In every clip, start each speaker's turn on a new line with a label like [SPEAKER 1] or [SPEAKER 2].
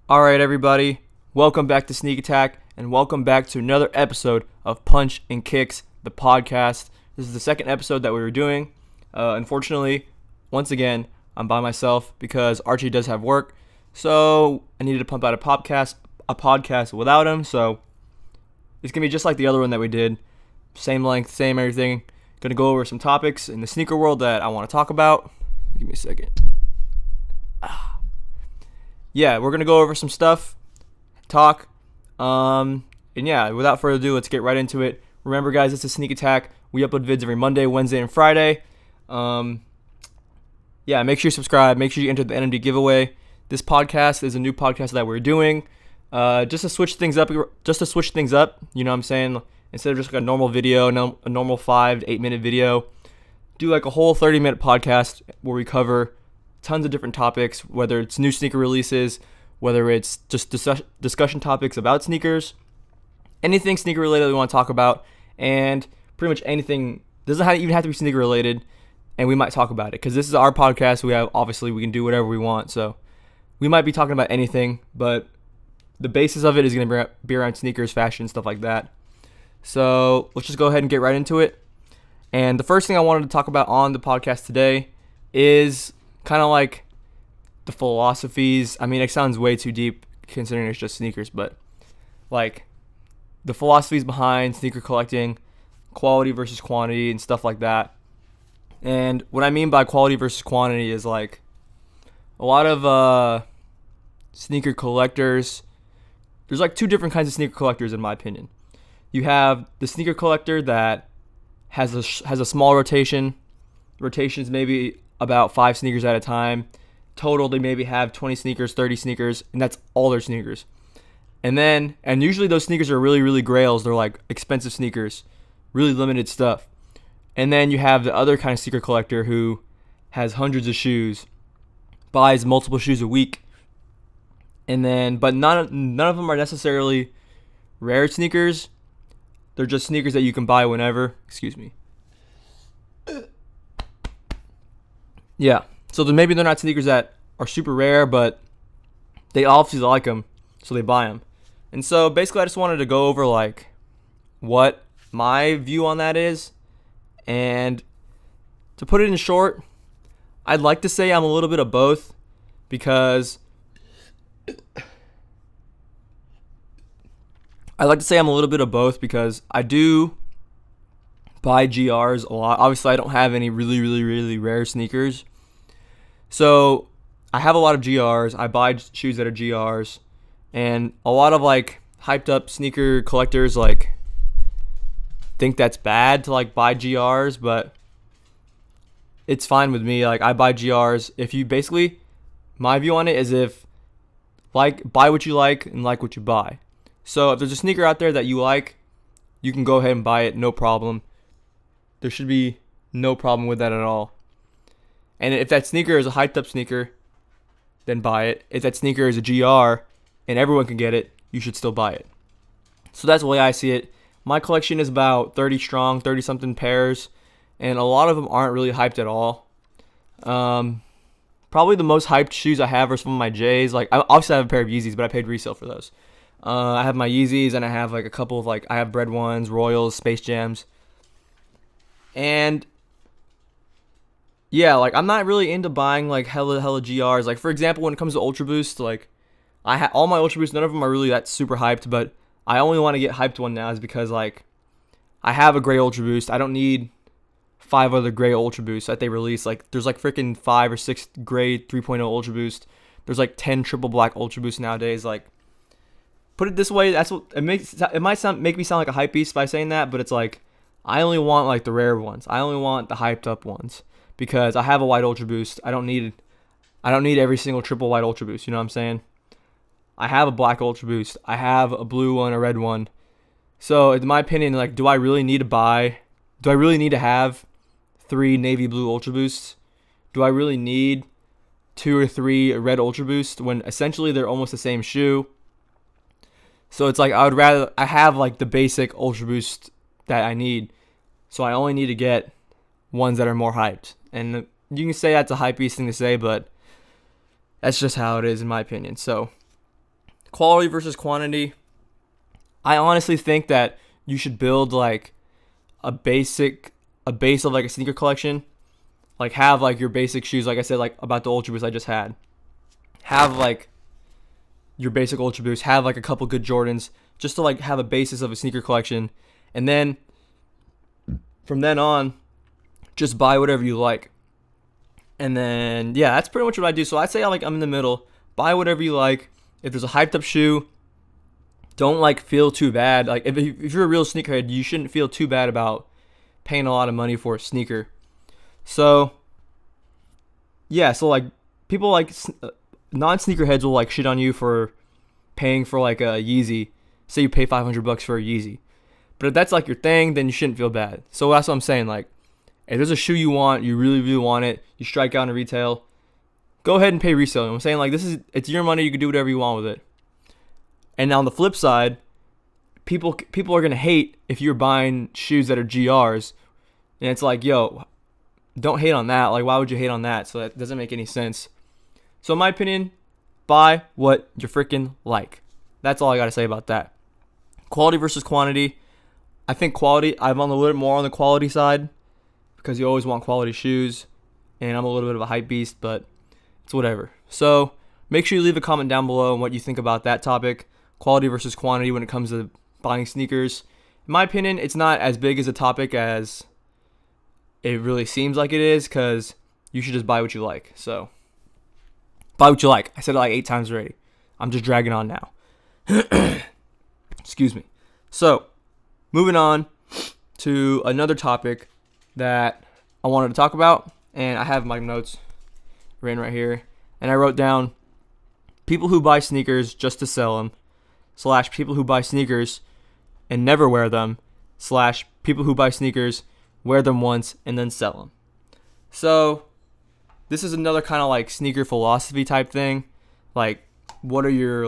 [SPEAKER 1] All right, everybody, welcome back to Sneak Attack, and welcome back to another episode of Punch and Kicks, the podcast. This is the second episode that we were doing. Unfortunately, once again, I'm by myself because Archie does have work, so I needed to pump out a podcast without him. So it's gonna be just like the other one that we did, same length, same everything. Gonna go over some topics in the sneaker world that I want to talk about. Give me a second. Yeah, we're going to go over some stuff, talk, and yeah, without further ado, let's get right into it. Remember, guys, it's a Sneak Attack. We upload vids every Monday, Wednesday, and Friday. Yeah, make sure you subscribe. Make sure you enter the NMD giveaway. This podcast is a new podcast that we're doing, just to switch things up, you know what I'm saying? Instead of just like a normal video, a normal 5 to 8 minute video, do like a whole 30-minute podcast where we cover tons of different topics, whether it's new sneaker releases, whether it's just discussion topics about sneakers, anything sneaker related we want to talk about, and pretty much anything. Doesn't even have to be sneaker related, and we might talk about it because this is our podcast. We can do whatever we want, so we might be talking about anything, but the basis of it is going to be around sneakers, fashion, stuff like that. So let's just go ahead and get right into it. And the first thing I wanted to talk about on the podcast today is kind of like the philosophies. I mean, it sounds way too deep considering it's just sneakers, but like the philosophies behind sneaker collecting, quality versus quantity and stuff like that. And what I mean by quality versus quantity is like a lot of sneaker collectors. There's like two different kinds of sneaker collectors in my opinion. You have the sneaker collector that has a small rotation. Rotations maybe about 5 sneakers at a time. Total, they maybe have 20 sneakers, 30 sneakers, and that's all their sneakers. And usually those sneakers are really, really grails. They're like expensive sneakers, really limited stuff. And then you have the other kind of sneaker collector who has hundreds of shoes, buys multiple shoes a week, but none of them are necessarily rare sneakers. They're just sneakers that you can buy whenever. Excuse me. Yeah, so maybe they're not sneakers that are super rare, but they obviously like them, so they buy them. And so basically I just wanted to go over like what my view on that is. And to put it in short, I'd like to say I'm a little bit of both because I do buy GRs a lot. Obviously, I don't have any really, really, really rare sneakers. So I have a lot of GRs. I buy shoes that are GRs. And a lot of like hyped up sneaker collectors like think that's bad to like buy GRs, but it's fine with me. Like I buy GRs. My view on it is buy what you like and like what you buy. So if there's a sneaker out there that you like, you can go ahead and buy it, no problem. There should be no problem with that at all. And if that sneaker is a hyped up sneaker, then buy it. If that sneaker is a GR and everyone can get it, you should still buy it. So that's the way I see it. My collection is about 30 strong, 30 something pairs, and a lot of them aren't really hyped at all. Probably the most hyped shoes I have are some of my J's. Like obviously I have a pair of Yeezys, but I paid resale for those. I have my Yeezys and I have like a couple of I have Bread Ones, Royals, Space Jams. And yeah, like I'm not really into buying like hella GRs. Like for example, when it comes to Ultra Boost, like all my Ultra Boosts, none of them are really that super hyped, but I only want to get hyped one now is because like I have a gray Ultra Boost. I don't need 5 other gray Ultra Boosts that they release. Like there's like freaking 5 or 6 gray 3.0 Ultra Boost. There's like 10 triple black Ultra Boosts nowadays. Like put it this way, that's what it makes. It might make me sound like a hype beast by saying that, but it's like I only want like the rare ones. I only want the hyped up ones because I have a white Ultra Boost. I don't need every single triple white Ultra Boost. You know what I'm saying? I have a black Ultra Boost. I have a blue one, a red one. So in my opinion, like, do I really need to have 3 navy blue Ultra Boosts? Do I really need 2 or 3 red Ultra Boosts when essentially they're almost the same shoe? So it's like I have like the basic Ultra Boost that I need. So I only need to get ones that are more hyped. And you can say that's a hypebeast thing to say, but that's just how it is in my opinion. So Quality versus quantity. I honestly think that you should build like a base of like a sneaker collection. Like have like your basic shoes, like I said, like about the Ultra Boost I just had. Have like your basic Ultra Boost, have like a couple good Jordans, just to like have a basis of a sneaker collection. And then from then on, just buy whatever you like. And then yeah, that's pretty much what I do. So I'd say I'm in the middle. Buy whatever you like. If there's a hyped up shoe, don't like feel too bad. Like if you're a real sneakerhead, you shouldn't feel too bad about paying a lot of money for a sneaker. So yeah, so like people like non-sneakerheads will like shit on you for paying for like a Yeezy. Say you pay $500 for a Yeezy. But if that's like your thing, then you shouldn't feel bad. So that's what I'm saying. Like, if there's a shoe you want, you really, really want it, you strike out in retail, go ahead and pay resale. I'm saying like it's your money. You can do whatever you want with it. And now on the flip side, people are gonna hate if you're buying shoes that are GRs, and it's like, yo, don't hate on that. Like, why would you hate on that? So that doesn't make any sense. So in my opinion, buy what you freaking like. That's all I gotta say about that. Quality versus quantity. I think quality, I'm on a little bit more on the quality side because you always want quality shoes, and I'm a little bit of a hype beast, but it's whatever. So make sure you leave a comment down below on what you think about that topic, quality versus quantity when it comes to buying sneakers. In my opinion, it's not as big as a topic as it really seems like it is, because you should just buy what you like. So buy what you like. I said it like 8 times already. I'm just dragging on now. Excuse me. So moving on to another topic that I wanted to talk about, and I have my notes written right here, and I wrote down people who buy sneakers just to sell them, / people who buy sneakers and never wear them, / people who buy sneakers, wear them once, and then sell them. So this is another kind of like sneaker philosophy type thing. Like, what are your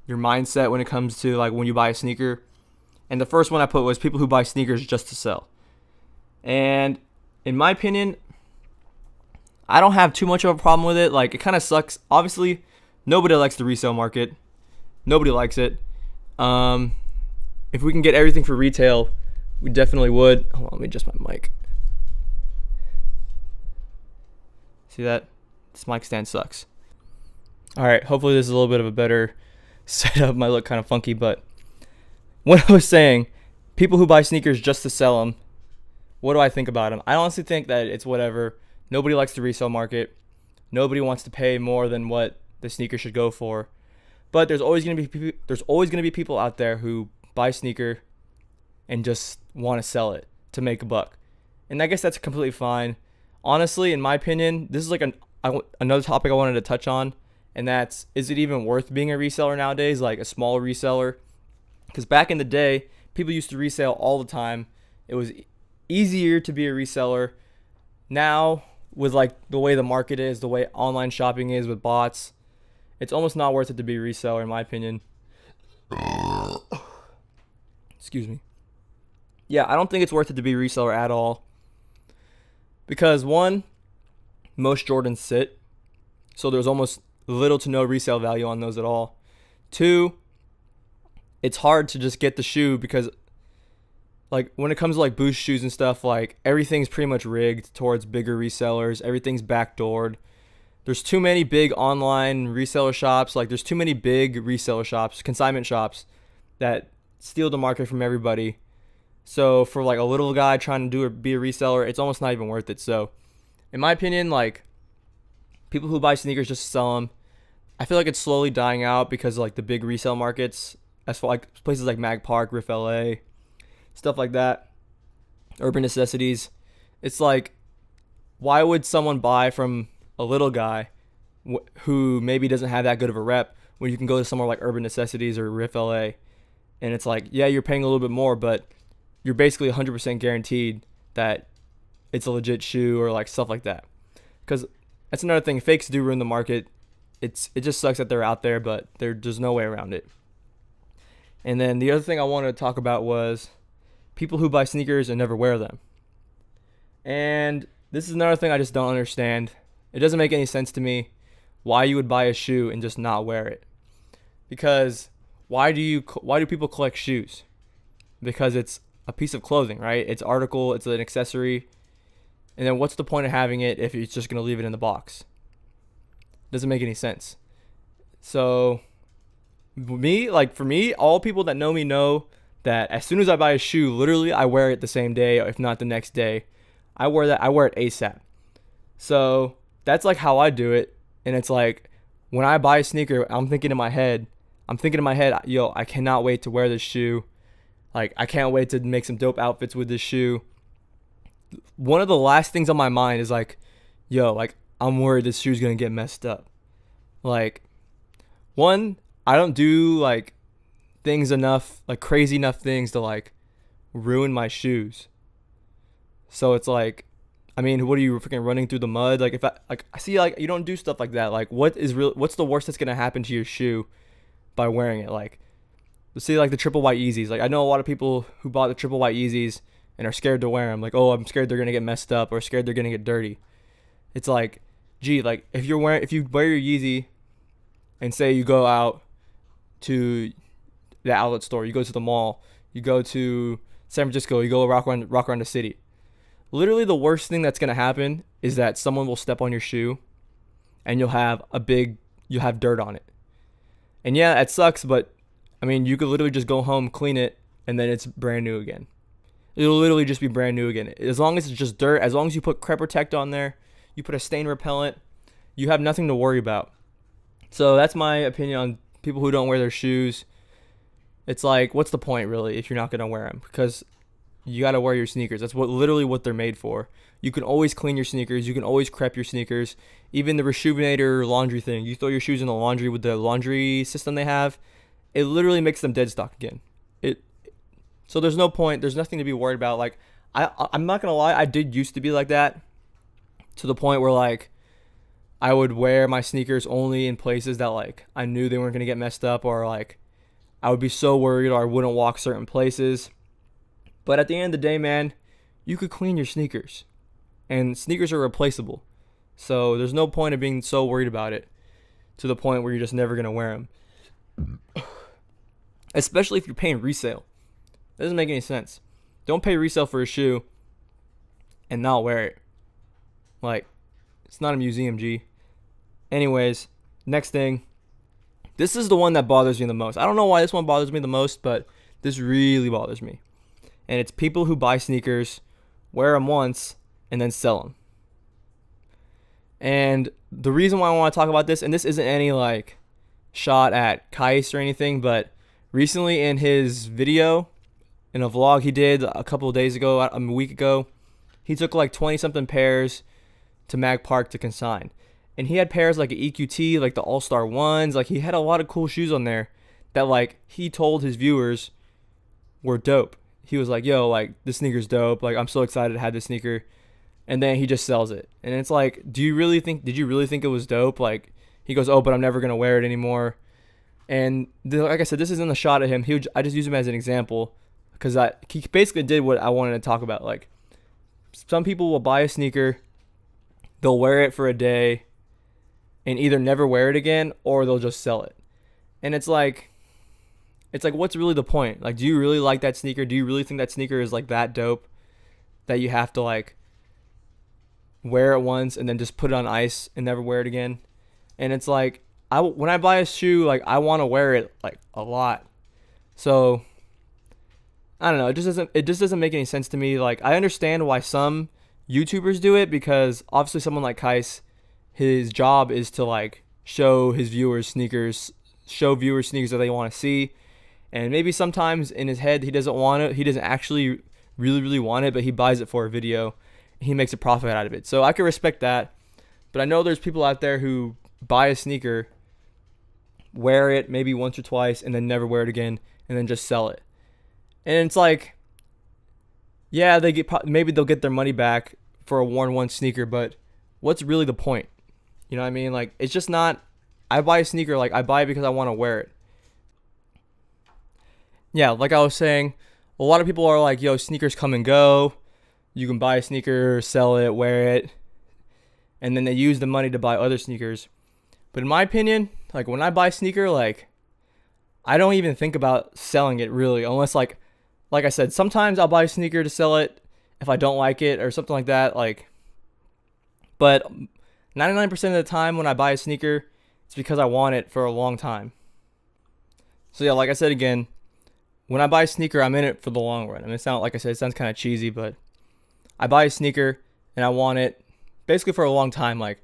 [SPEAKER 1] mindset when it comes to like when you buy a sneaker? And the first one I put was people who buy sneakers just to sell. And in my opinion, I don't have too much of a problem with it. Like, it kind of sucks. Obviously, nobody likes the resale market. Nobody likes it. If we can get everything for retail, we definitely would. Hold on, let me adjust my mic. See that? This mic stand sucks. All right, hopefully this is a little bit of a better setup. Might look kind of funky, but what I was saying, people who buy sneakers just to sell them, what do I think about them? I honestly think that it's whatever. Nobody likes the resale market. Nobody wants to pay more than what the sneaker should go for. But there's always going to be people out there who buy a sneaker and just want to sell it to make a buck. And I guess that's completely fine. Honestly, in my opinion, this is like another topic I wanted to touch on, and that's, is it even worth being a reseller nowadays, like a small reseller? Because back in the day, people used to resell all the time. It was easier to be a reseller. Now, with like the way the market is, the way online shopping is with bots, it's almost not worth it to be a reseller, in my opinion. Excuse me. Yeah, I don't think it's worth it to be a reseller at all. Because one, most Jordans sit, so there's almost little to no resale value on those at all. Two, it's hard to just get the shoe because, like, when it comes to like Boost shoes and stuff, like, everything's pretty much rigged towards bigger resellers. Everything's backdoored. There's too many big online reseller shops. Like, there's too many big reseller shops, consignment shops, that steal the market from everybody. So for like a little guy trying to be a reseller, it's almost not even worth it. So in my opinion, like, people who buy sneakers just to sell them, I feel like it's slowly dying out because of like the big resale markets, as for like places like Mag Park, Riff LA, stuff like that, Urban Necessities. It's like, why would someone buy from a little guy who maybe doesn't have that good of a rep when you can go to somewhere like Urban Necessities or Riff LA? And it's like, yeah, you're paying a little bit more, but you're basically 100% guaranteed that it's a legit shoe or like stuff like that. Because that's another thing. Fakes do ruin the market. It just sucks that they're out there, but there's no way around it. And then the other thing I wanted to talk about was people who buy sneakers and never wear them. And this is another thing I just don't understand. It doesn't make any sense to me why you would buy a shoe and just not wear it. Because why do people collect shoes? Because it's a piece of clothing, right? It's article, it's an accessory. And then what's the point of having it if you're just going to leave it in the box? Doesn't make any sense. So for me, all people that know me know that as soon as I buy a shoe, literally I wear it the same day, if not the next day. I wear it ASAP. So that's like how I do it. And it's like when I buy a sneaker, I'm thinking in my head, yo, I cannot wait to wear this shoe. Like, I can't wait to make some dope outfits with this shoe. One of the last things on my mind is like, yo, like, I'm worried this shoe's gonna get messed up. Like, one, I don't do like things enough, like crazy enough things to like ruin my shoes. So it's like, I mean, what are you freaking running through the mud? Like, if I see like you don't do stuff like that. Like, what's the worst that's gonna happen to your shoe by wearing it? Like, let's see, like the triple white Yeezys. Like, I know a lot of people who bought the triple white Yeezys and are scared to wear them. Like, oh, I'm scared they're gonna get messed up or scared they're gonna get dirty. It's like, gee, like if you wear your Yeezy and say you go out to the outlet store, you go to the mall, you go to San Francisco, you go rock around the city. Literally the worst thing that's going to happen is that someone will step on your shoe and you'll have dirt on it. And yeah, it sucks, but I mean, you could literally just go home, clean it, and then it's brand new again. It'll literally just be brand new again. As long as it's just dirt, as long as you put Crep Protect on there, you put a stain repellent, you have nothing to worry about. So that's my opinion on people who don't wear their shoes. It's like, what's the point really if you're not going to wear them? Because you got to wear your sneakers. That's literally what they're made for. You can always clean your sneakers. You can always crep your sneakers. Even the Reshoevnator laundry thing. You throw your shoes in the laundry with the laundry system they have. It literally makes them dead stock again. So there's no point. There's nothing to be worried about. Like, I'm not going to lie. I did used to be like that. To the point where, like, I would wear my sneakers only in places that, like, I knew they weren't going to get messed up. Or, like, I would be so worried or I wouldn't walk certain places. But at the end of the day, man, you could clean your sneakers. And sneakers are replaceable. So there's no point of being so worried about it to the point where you're just never going to wear them. Especially if you're paying resale. It doesn't make any sense. Don't pay resale for a shoe and not wear it. Like, it's not a museum, G. Anyways, next thing. This is the one that bothers me the most. I don't know why this one bothers me the most, but this really bothers me. And it's people who buy sneakers, wear them once, and then sell them. And the reason why I want to talk about this, and this isn't any like shot at Kais or anything, but recently in his video, in a vlog he did a couple of days ago, a week ago, he took like 20-something pairs to Mag Park to consign. And he had pairs like an EQT, like the All-Star ones. Like, he had a lot of cool shoes on there that, like, he told his viewers were dope. He was like, yo, like, this sneaker's dope. Like, I'm so excited to have this sneaker. And then he just sells it. And it's like, did you really think it was dope? Like, he goes, oh, but I'm never going to wear it anymore. And like I said, this isn't a shot at him. I just use him as an example because he basically did what I wanted to talk about. Like, some people will buy a sneaker, they'll wear it for a day, and either never wear it again or they'll just sell it. And it's like, what's really the point? Like, do you really like that sneaker? Do you really think that sneaker is like that dope that you have to like wear it once and then just put it on ice and never wear it again? And it's like, when I buy a shoe, like, I want to wear it like a lot. So I don't know. It just doesn't make any sense to me. Like, I understand why some YouTubers do it, because obviously someone like Kais, his job is to like show viewers sneakers that they want to see. And maybe sometimes in his head he doesn't want it. He doesn't actually really want it, but he buys it for a video. He makes a profit out of it. So I can respect that. But I know there's people out there who buy a sneaker, wear it maybe once or twice, and then never wear it again, and then just sell it. And it's like, yeah, maybe they'll get their money back for a worn one sneaker, but what's really the point? You know what I mean? Like, it's just not. I buy a sneaker, like, I buy it because I want to wear it. Yeah, like I was saying, a lot of people are like, yo, sneakers come and go. You can buy a sneaker, sell it, wear it, and then they use the money to buy other sneakers. But in my opinion, like, when I buy a sneaker, like, I don't even think about selling it really, unless like I said, sometimes I'll buy a sneaker to sell it if I don't like it or something like that. But 99% of the time when I buy a sneaker, it's because I want it for a long time. So yeah, like I said again, when I buy a sneaker, I'm in it for the long run. I mean, like I said, it sounds kind of cheesy, but I buy a sneaker and I want it basically for a long time. Like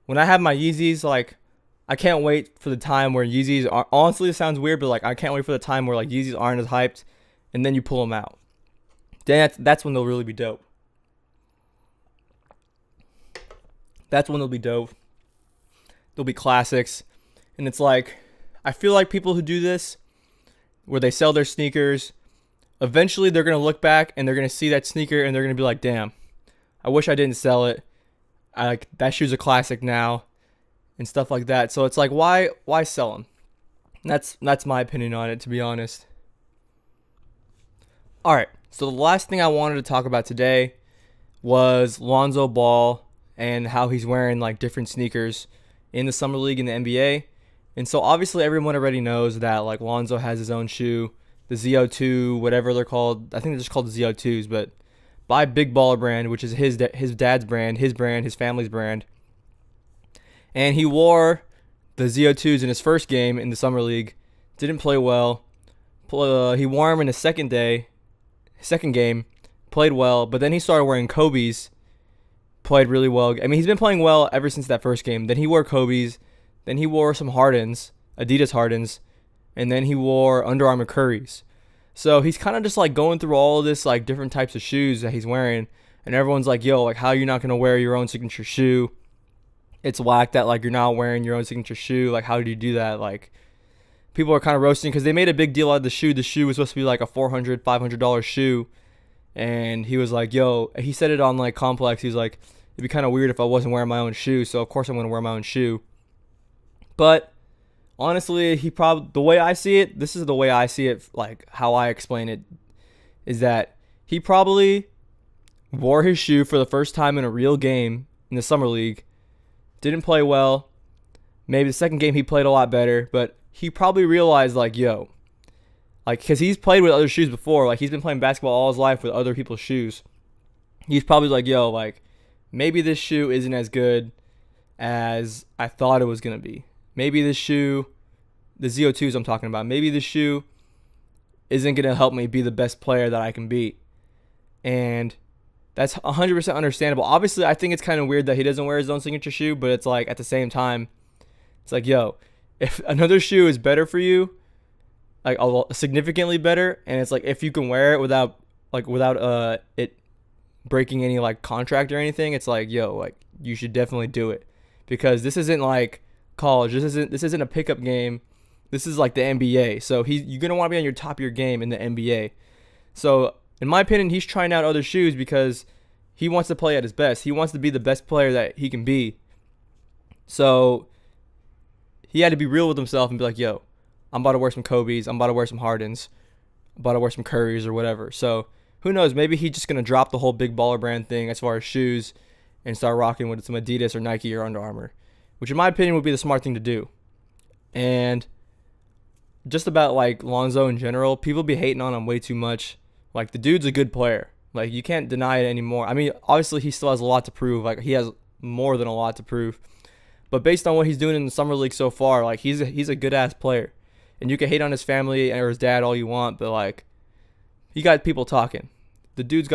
[SPEAKER 1] when I have my Yeezys, like I can't wait for the time where Yeezys are. Honestly, it sounds weird, but like I can't wait for the time where like Yeezys aren't as hyped, and then you pull them out. Then that's when they'll really be dope. That's when they'll be dope. They'll be classics, and it's like I feel like people who do this, where they sell their sneakers, eventually they're gonna look back and they're gonna see that sneaker and they're gonna be like, "Damn, I wish I didn't sell it. That shoe's a classic now," and stuff like that. So it's like, why sell them? That's my opinion on it, to be honest. All right. So the last thing I wanted to talk about today was Lonzo Ball and how he's wearing like different sneakers in the summer league in the NBA. And so obviously everyone already knows that like Lonzo has his own shoe, the ZO2, whatever they're called. I think they're just called the ZO2s, but by Big Baller brand, which is his dad's brand, his family's brand. And he wore the ZO2s in his first game in the summer league. Didn't play well. He wore them in his second game, played well, but then he started wearing Kobe's, played really well. I mean, he's been playing well ever since that first game. Then he wore Kobe's, then he wore some Hardens, Adidas Hardens, and then he wore Under Armour Curry's. So he's kind of just like going through all of this like different types of shoes that he's wearing, and everyone's like, "Yo, like how are you not gonna wear your own signature shoe? It's whack that like you're not wearing your own signature shoe. Like how did you do that?" Like people are kind of roasting because they made a big deal out of the shoe. The shoe was supposed to be like a $400, $500 shoe. And he was like, yo, he said it on like Complex. He was like, it'd be kind of weird if I wasn't wearing my own shoe. So of course I'm going to wear my own shoe. But honestly, the way I see it, this is the way I see it, like how I explain it, is that he probably wore his shoe for the first time in a real game in the summer league. Didn't play well. Maybe the second game he played a lot better, but he probably realized like, yo, like, because he's played with other shoes before. Like, he's been playing basketball all his life with other people's shoes. He's probably like, yo, like, maybe this shoe isn't as good as I thought it was going to be. Maybe this shoe, the ZO2s I'm talking about, maybe this shoe isn't going to help me be the best player that I can be. And that's 100% understandable. Obviously, I think it's kind of weird that he doesn't wear his own signature shoe, but it's like, at the same time, it's like, yo, if another shoe is better for you, like significantly better, and it's like if you can wear it without it breaking any like contract or anything, it's like, yo, like you should definitely do it, because this isn't like college. This isn't a pickup game. This is like the NBA. So you're gonna want to be on your top of your game in the NBA. So in my opinion, he's trying out other shoes because he wants to play at his best. He wants to be the best player that he can be. So he had to be real with himself and be like, yo, I'm about to wear some Kobe's. I'm about to wear some Hardens. I'm about to wear some Curry's or whatever. So who knows? Maybe he's just going to drop the whole Big Baller brand thing as far as shoes and start rocking with some Adidas or Nike or Under Armour, which in my opinion would be the smart thing to do. And just about like Lonzo in general, people be hating on him way too much. Like the dude's a good player. Like you can't deny it anymore. I mean, obviously he still has a lot to prove. Like he has more than a lot to prove. But based on what he's doing in the summer league so far, like he's a good ass player. And you can hate on his family or his dad all you want, but like he got people talking. The dude's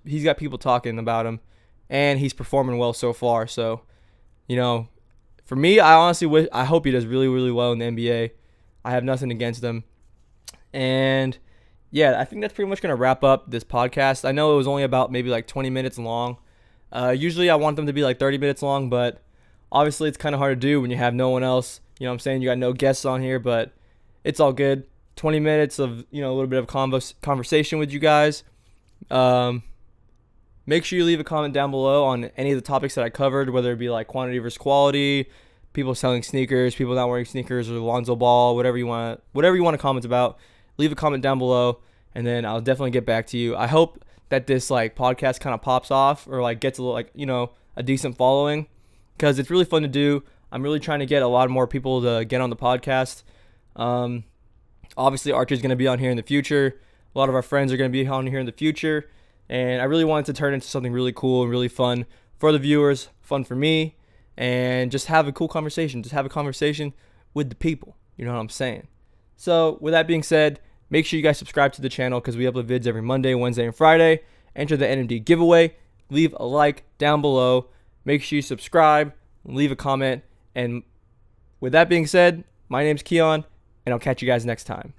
[SPEAKER 1] he's got people talking about him, and he's performing well so far. So, you know, for me, I honestly I hope he does really, really well in the NBA. I have nothing against him. And yeah, I think that's pretty much going to wrap up this podcast. I know it was only about maybe like 20 minutes long. Usually I want them to be like 30 minutes long, but obviously it's kind of hard to do when you have no one else. You know what I'm saying? You got no guests on here, but it's all good. 20 minutes of, you know, a little bit of conversation with you guys. Make sure you leave a comment down below on any of the topics that I covered, whether it be like quantity versus quality, people selling sneakers, people not wearing sneakers, or Lonzo Ball, whatever you want to comment about. Leave a comment down below, and then I'll definitely get back to you. I hope that this like podcast kind of pops off or like gets a little, like, you know, a decent following, because it's really fun to do. I'm really trying to get a lot more people to get on the podcast. Obviously, Archer's going to be on here in the future. A lot of our friends are going to be on here in the future. And I really wanted to turn into something really cool and really fun for the viewers, fun for me, and just have a cool conversation. Just have a conversation with the people. You know what I'm saying? So with that being said, make sure you guys subscribe to the channel because we upload vids every Monday, Wednesday, and Friday. Enter the NMD giveaway. Leave a like down below. Make sure you subscribe. Leave a comment. And with that being said, my name's Keon, and I'll catch you guys next time.